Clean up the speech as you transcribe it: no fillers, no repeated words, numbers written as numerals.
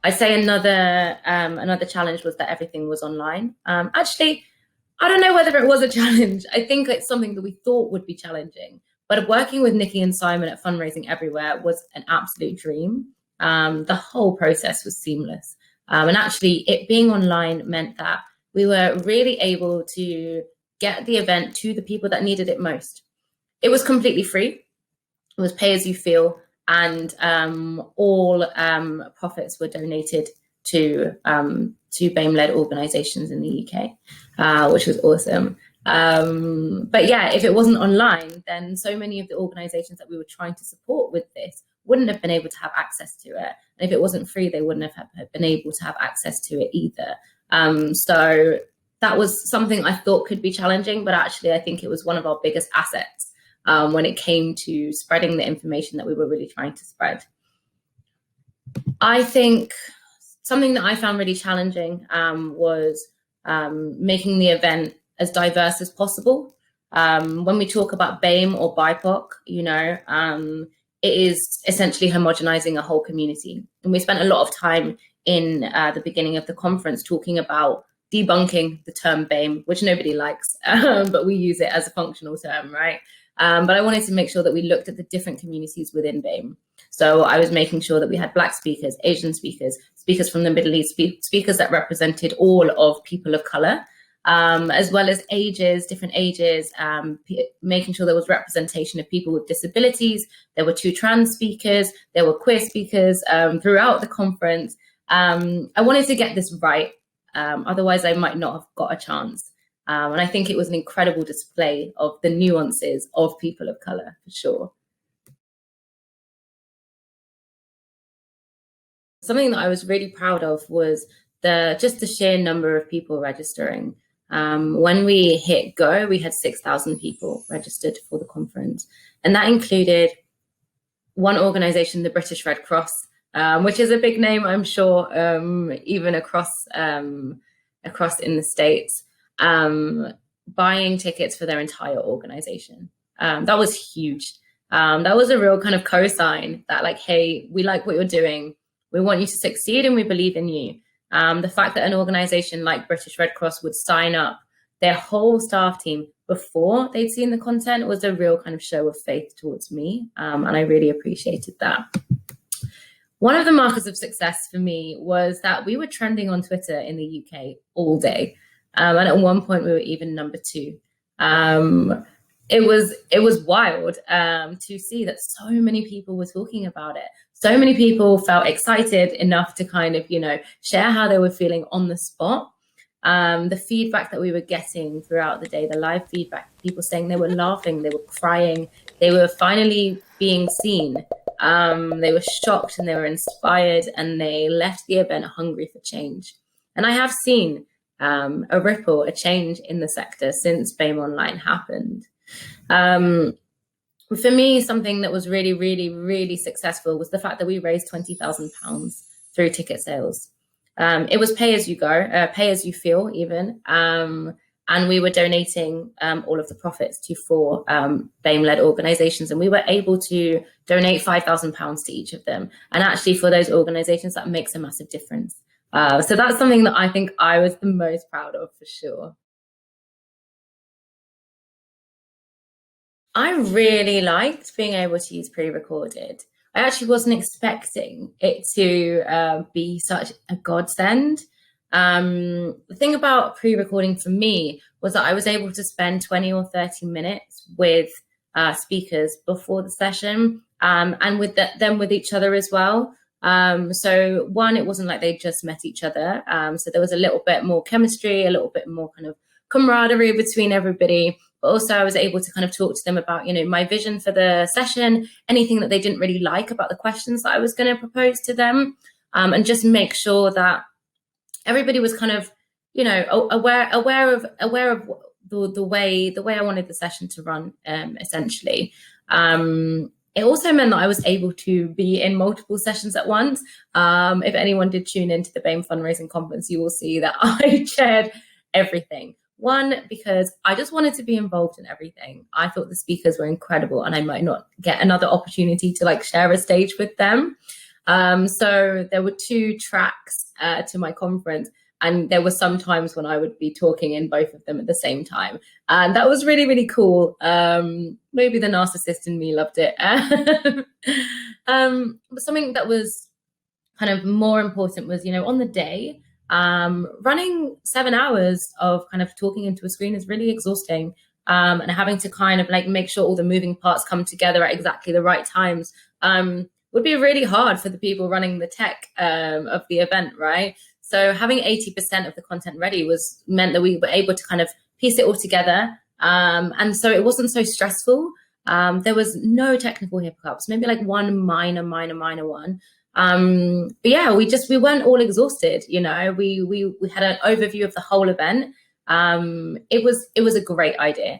I'd say another challenge was that everything was online. Actually, I don't know whether it was a challenge. I think it's something that we thought would be challenging. But working with Nikki and Simon at Fundraising Everywhere was an absolute dream. The whole process was seamless. And actually, it being online meant that we were really able to get the event to the people that needed it most. It was completely free. It was pay as you feel. And all profits were donated to BAME-led organizations in the UK, which was awesome. But yeah, if it wasn't online, then so many of the organizations that we were trying to support with this wouldn't have been able to have access to it. And if it wasn't free, they wouldn't have been able to have access to it either. So that was something I thought could be challenging, but actually I think it was one of our biggest assets when it came to spreading the information that we were really trying to spread. I think something that I found really challenging was making the event as diverse as possible. When we talk about BAME or BIPOC, it is essentially homogenizing a whole community. And we spent a lot of time in the beginning of the conference talking about debunking the term BAME, which nobody likes, but we use it as a functional term, right? But I wanted to make sure that we looked at the different communities within BAME. So I was making sure that we had Black speakers, Asian speakers, speakers from the Middle East, speakers that represented all of people of color, as well as ages, different ages, making sure there was representation of people with disabilities. There were 2 trans speakers, there were queer speakers throughout the conference. I wanted to get this right, otherwise I might not have got a chance. And I think it was an incredible display of the nuances of people of color, for sure. Something that I was really proud of was just the sheer number of people registering. When we hit go, we had 6,000 people registered for the conference. And that included one organization, the British Red Cross, which is a big name, I'm sure, even across in the States, buying tickets for their entire organization. That was huge. That was a real kind of cosign that, like, hey, we like what you're doing. We want you to succeed and we believe in you. The fact that an organization like British Red Cross would sign up their whole staff team before they'd seen the content was a real kind of show of faith towards me. And I really appreciated that. One of the markers of success for me was that we were trending on Twitter in the UK all day. And at one point we were even number 2. It was wild to see that so many people were talking about it. So many people felt excited enough to kind of, share how they were feeling on the spot. The feedback that we were getting throughout the day, the live feedback, people saying they were laughing, they were crying, they were finally being seen. They were shocked and they were inspired and they left the event hungry for change. And I have seen a ripple, a change in the sector since BAME Online happened. For me, something that was really, really, really successful was the fact that we raised £20,000 through ticket sales. It was pay as you go, pay as you feel even. And we were donating all of the profits to 4 BAME-led organizations. And we were able to donate £5,000 to each of them. And actually for those organizations, that makes a massive difference. So that's something that I think I was the most proud of, for sure. I really liked being able to use pre-recorded. I actually wasn't expecting it to be such a godsend. The thing about pre-recording for me was that I was able to spend 20 or 30 minutes with speakers before the session and with them with each other as well. So one, it wasn't like they just met each other. So there was a little bit more chemistry, a little bit more kind of camaraderie between everybody. But also I was able to kind of talk to them about, my vision for the session, anything that they didn't really like about the questions that I was going to propose to them, and just make sure that everybody was kind of, aware of the way I wanted the session to run, essentially. It also meant that I was able to be in multiple sessions at once. If anyone did tune into the BAME Fundraising Conference, you will see that I shared everything. One, because I just wanted to be involved in everything. I thought the speakers were incredible and I might not get another opportunity to share a stage with them. So there were 2 tracks to my conference, and there were some times when I would be talking in both of them at the same time. And that was really, really cool. Maybe the narcissist in me loved it. But something that was kind of more important was, on the day, running 7 hours of kind of talking into a screen is really exhausting. And having to kind of like make sure all the moving parts come together at exactly the right times would be really hard for the people running the tech of the event, right? So having 80% of the content ready meant that we were able to kind of piece it all together. And so it wasn't so stressful. There was no technical hiccups, maybe like one minor one. But yeah, we weren't all exhausted. We had an overview of the whole event. It was a great idea.